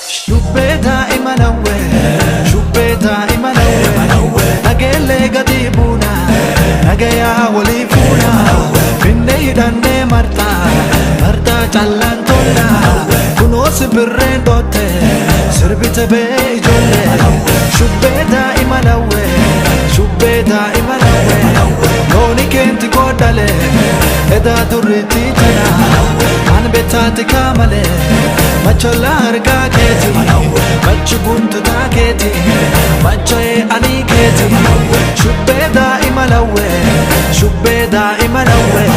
Shubbeta Malawwee Nagelle gadibuna Nagaya walifuna Finne hidhanne marta challantolla Kuno sibirreen dootte sirbite bee ijoollee Shubbeta Malawwee Looni keenti godhale eda durriitti tana An bettaati kaamale macholla harkaa keeti machi guntutaa keeti macho'ee ani keeti Shubbeta Malawwee Shubbeta Malawwee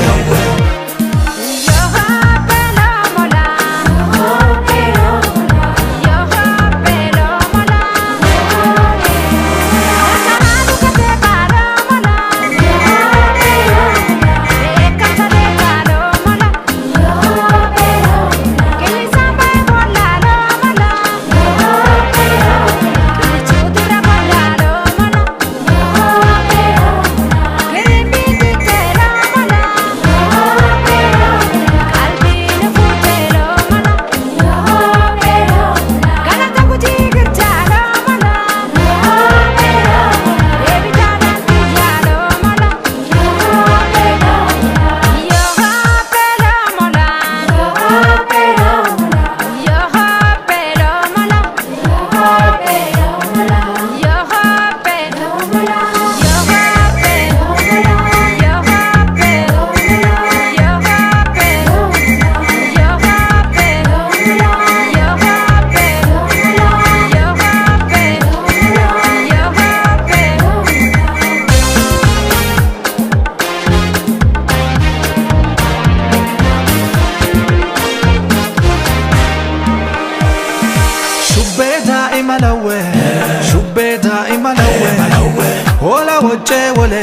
Hola wajjee wole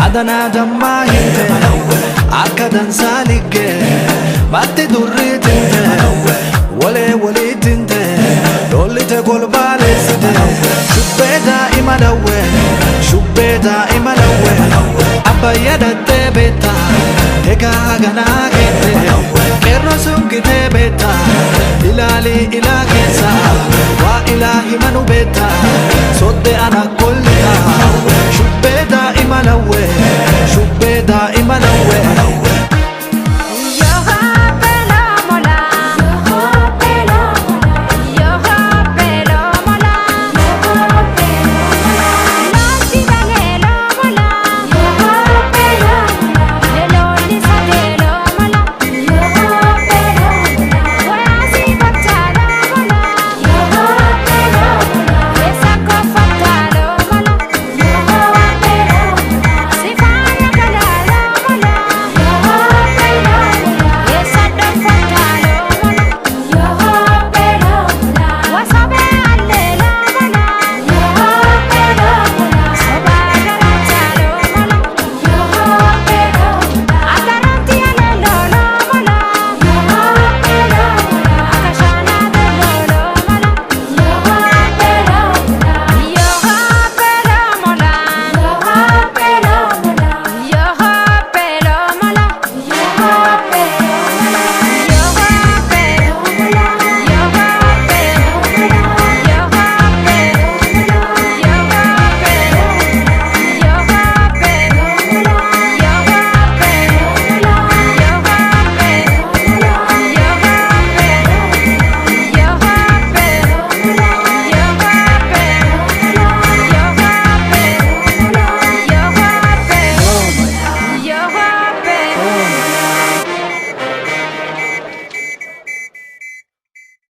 adana dammaa hinte akka dansaa ligge matti durrii tinte walii tinte lollite golbaalessite Shubbeta Malawwee abbayya dhattee beetta egaa ganaa keette qeerroo sun gitee beetta ilaali ilaa